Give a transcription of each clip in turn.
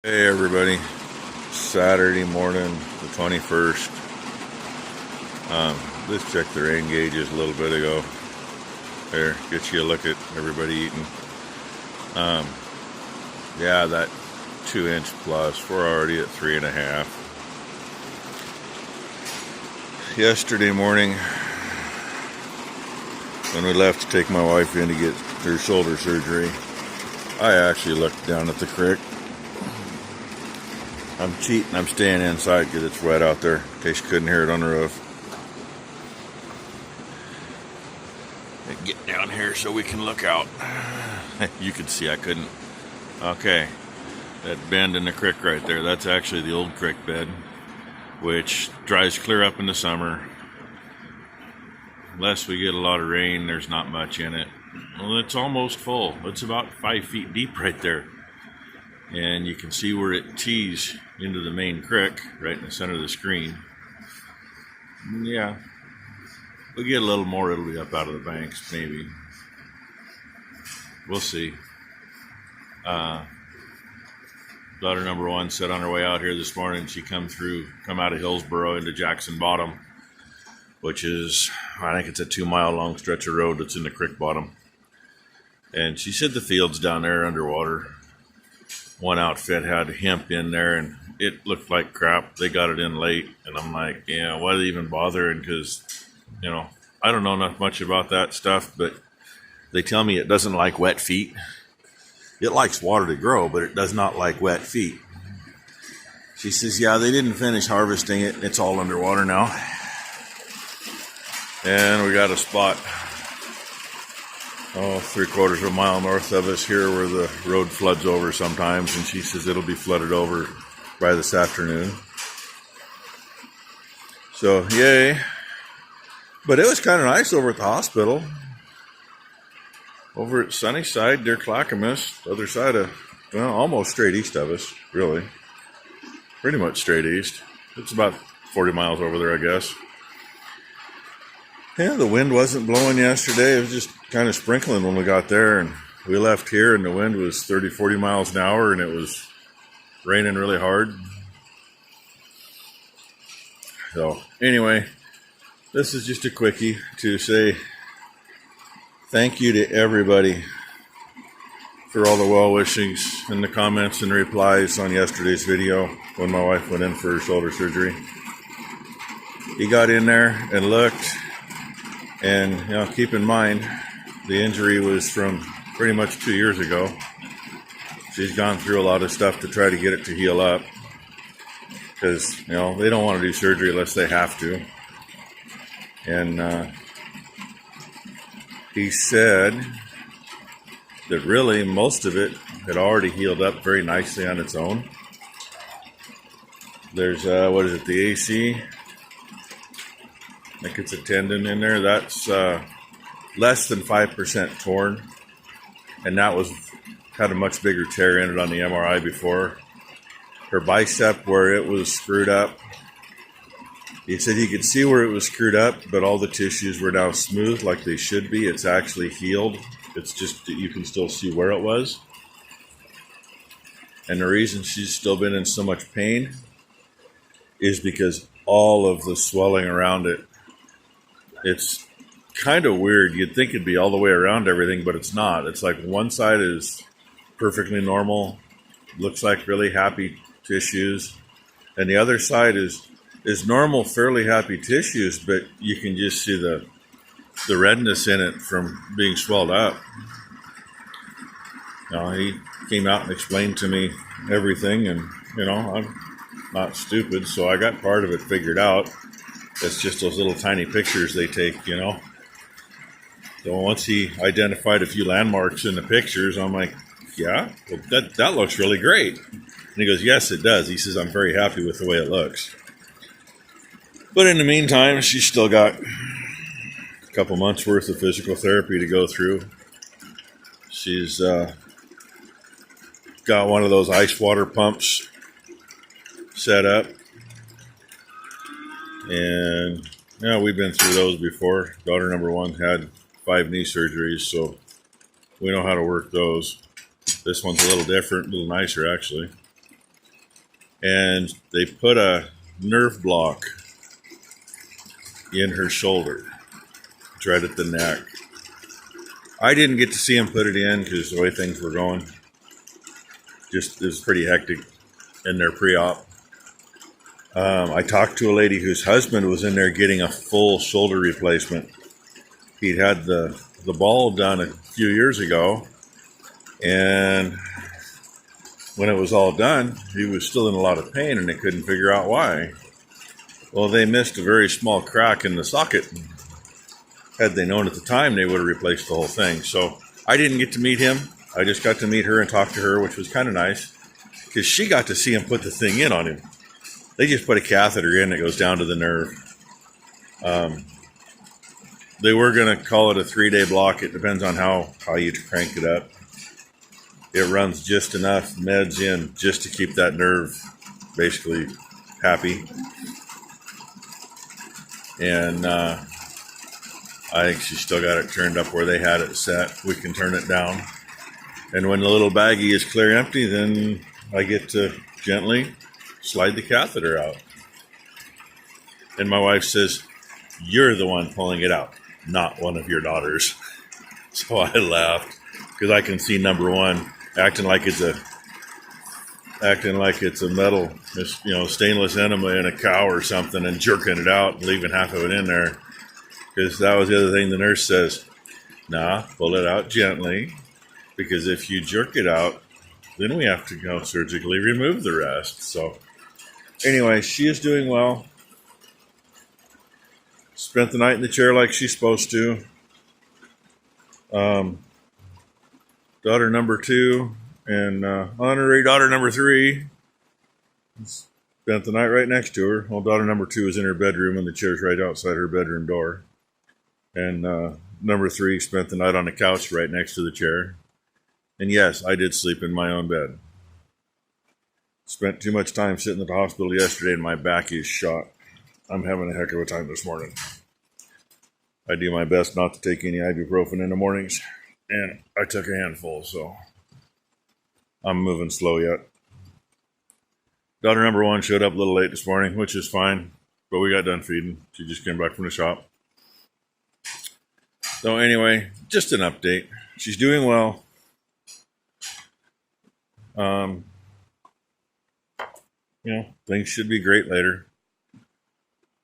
Hey everybody, Saturday morning, the 21st. Just checked the rain gauges a little bit ago. There, get you a look at everybody eating. Yeah, that 2-inch plus. We're already at 3.5. Yesterday morning, when we left to take my wife in to get her shoulder surgery, I actually looked down at the creek. I'm cheating. I'm staying inside because it's wet out there, in case you couldn't hear it on the roof. Get down here so we can look out. You can see I couldn't. Okay, that bend in the creek right there, that's actually the old creek bed, which dries clear up in the summer. Unless we get a lot of rain, there's not much in it. Well, it's almost full. It's about 5 feet deep right there. And you can see where it tees into the main creek right in the center of the screen. Yeah, we'll get a little more, it'll be up out of the banks, maybe. We'll see. Daughter number one said on her way out here this morning, she come out of Hillsboro into Jackson Bottom, which is, I think it's a 2-mile long stretch of road that's in the creek bottom. And she said the fields down there are underwater. One outfit had hemp in there and it looked like crap. They got it in late, and I'm like, yeah, why even bothering? Because, I don't know much about that stuff, but they tell me it doesn't like wet feet. It likes water to grow, but it does not like wet feet. She says, yeah, they didn't finish harvesting it. It's all underwater now. And we got a spot 3/4 of a mile north of us here where the road floods over sometimes, and she says it'll be flooded over by this afternoon. So, yay. But it was kind of nice over at the hospital. Over at Sunnyside, near Clackamas, the other side of, almost straight east of us, really. Pretty much straight east. It's about 40 miles over there, I guess. Yeah, the wind wasn't blowing yesterday. It was just kind of sprinkling when we got there, and we left here and the wind was 30, 40 miles an hour, and it was raining really hard. So anyway, this is just a quickie to say thank you to everybody for all the well wishings and the comments and replies on yesterday's video when my wife went in for her shoulder surgery. He got in there and looked. And, keep in mind, the injury was from pretty much 2 years ago. She's gone through a lot of stuff to try to get it to heal up. Because, they don't want to do surgery unless they have to. And he said that really most of it had already healed up very nicely on its own. There's, the AC? I think it's a tendon in there. That's less than 5% torn. And that had a much bigger tear in it on the MRI before. Her bicep, where it was screwed up, he said he could see where it was screwed up, but all the tissues were now smooth like they should be. It's actually healed. It's just that you can still see where it was. And the reason she's still been in so much pain is because all of the swelling around it, it's kind of weird. You'd think it'd be all the way around everything, but it's not. It's like one side is perfectly normal, looks like really happy tissues, and the other side is normal, fairly happy tissues, but you can just see the redness in it from being swelled up. He came out and explained to me everything, and I'm not stupid, so I got part of it figured out. It's just those little tiny pictures they take, So once he identified a few landmarks in the pictures, I'm like, yeah, well, that looks really great. And he goes, yes, it does. He says, I'm very happy with the way it looks. But in the meantime, she's still got a couple months worth of physical therapy to go through. She's got one of those ice water pumps set up. And we've been through those before. Daughter number one had 5 knee surgeries, so we know how to work those. This one's a little different, a little nicer actually. and they put a nerve block in her shoulder. It's right at the neck. I didn't get to see him put it in because the way things were going, just it was pretty hectic in their pre-op. I talked to a lady whose husband was in there getting a full shoulder replacement. He'd had the ball done a few years ago, and when it was all done, he was still in a lot of pain, and they couldn't figure out why. Well, they missed a very small crack in the socket. Had they known at the time, they would have replaced the whole thing. So I didn't get to meet him. I just got to meet her and talk to her, which was kind of nice, because she got to see him put the thing in on him. They just put a catheter in that goes down to the nerve. They were going to call it a 3-day block. It depends on how you crank it up. It runs just enough meds in just to keep that nerve basically happy. And I think she's still got it turned up where they had it set. We can turn it down. And when the little baggie is clear empty, then I get to gently slide the catheter out. And my wife says, "You're the one pulling it out, not one of your daughters." So I laughed because I can see number one acting like it's a metal, stainless enema in a cow or something, and jerking it out and leaving half of it in there. Because that was the other thing the nurse says. Nah, pull it out gently, because if you jerk it out, then we have to go surgically remove the rest. So anyway, she is doing well. Spent the night in the chair like she's supposed to. Daughter number 2 and honorary daughter number 3 spent the night right next to her. Well, daughter number 2 is in her bedroom, and the chair's right outside her bedroom door. And number 3 spent the night on the couch right next to the chair. And yes, I did sleep in my own bed. Spent too much time sitting at the hospital yesterday, and my back is shot. I'm having a heck of a time this morning. I do my best not to take any ibuprofen in the mornings, and I took a handful, so I'm moving slow yet. Daughter number 1 showed up a little late this morning, which is fine, but we got done feeding. She just came back from the shop. So anyway, just an update. She's doing well. Things should be great later.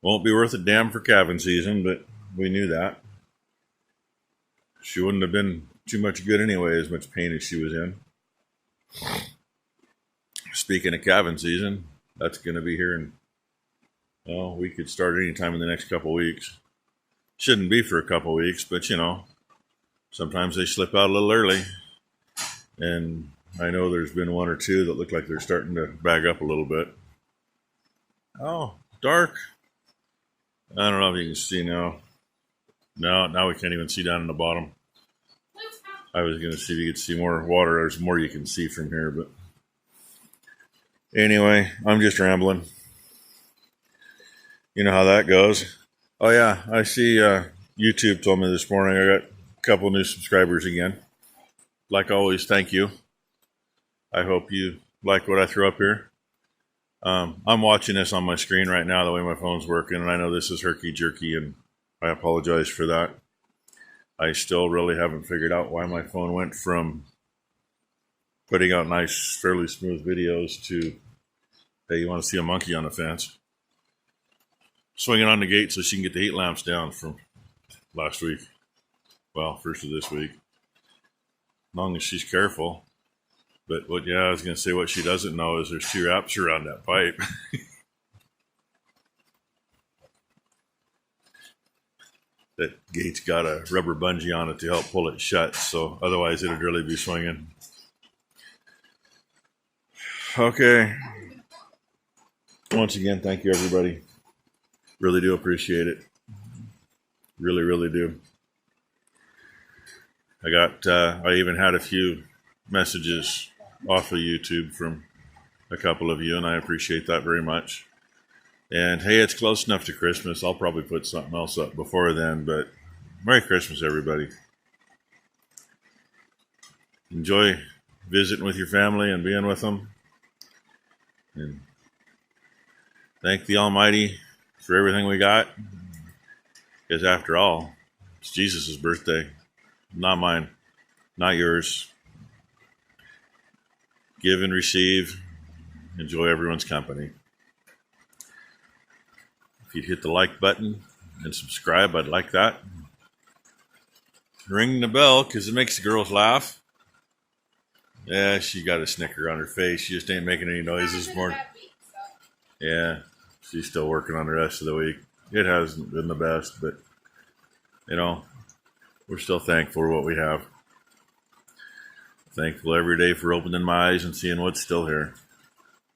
Won't be worth a damn for calving season, but we knew that. She wouldn't have been too much good anyway, as much pain as she was in. Speaking of calving season, that's going to be here in, we could start anytime in the next couple weeks. Shouldn't be for a couple weeks, but sometimes they slip out a little early. And I know there's been 1 or 2 that look like they're starting to bag up a little bit. Oh, dark. I don't know if you can see now. No, now we can't even see down in the bottom. I was going to see if you could see more water. There's more you can see from here, but anyway, I'm just rambling. You know how that goes. Oh yeah, I see YouTube told me this morning I got a couple new subscribers again. Like always, thank you. I hope you like what I threw up here. I'm watching this on my screen right now, the way my phone's working, and I know this is herky-jerky, and I apologize for that. I still really haven't figured out why my phone went from putting out nice, fairly smooth videos to, hey, you want to see a monkey on the fence? Swinging on the gate so she can get the heat lamps down from last week. Well, first of this week. As long as she's careful. But I was going to say what she doesn't know is there's 2 wraps around that pipe. That gate's got a rubber bungee on it to help pull it shut, so otherwise it'd really be swinging. Okay. Once again, thank you, everybody. Really do appreciate it. Really, really do. I even had a few messages off of YouTube from a couple of you, and I appreciate that very much. And hey, it's close enough to Christmas. I'll probably put something else up before then, but Merry Christmas, everybody. Enjoy visiting with your family and being with them. And thank the Almighty for everything we got. Because after all, it's Jesus' birthday, not mine, not yours. Give and receive. Enjoy everyone's company. If you'd hit the like button and subscribe, I'd like that. Ring the bell because it makes the girls laugh. Yeah, she got a snicker on her face. She just ain't making any noises this morning. Yeah, she's still working on the rest of the week. It hasn't been the best, but, you know, we're still thankful for what we have. Thankful every day for opening my eyes and seeing what's still here.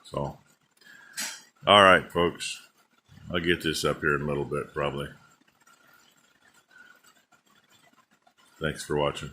So, all right, folks. I'll get this up here in a little bit, probably. Thanks for watching.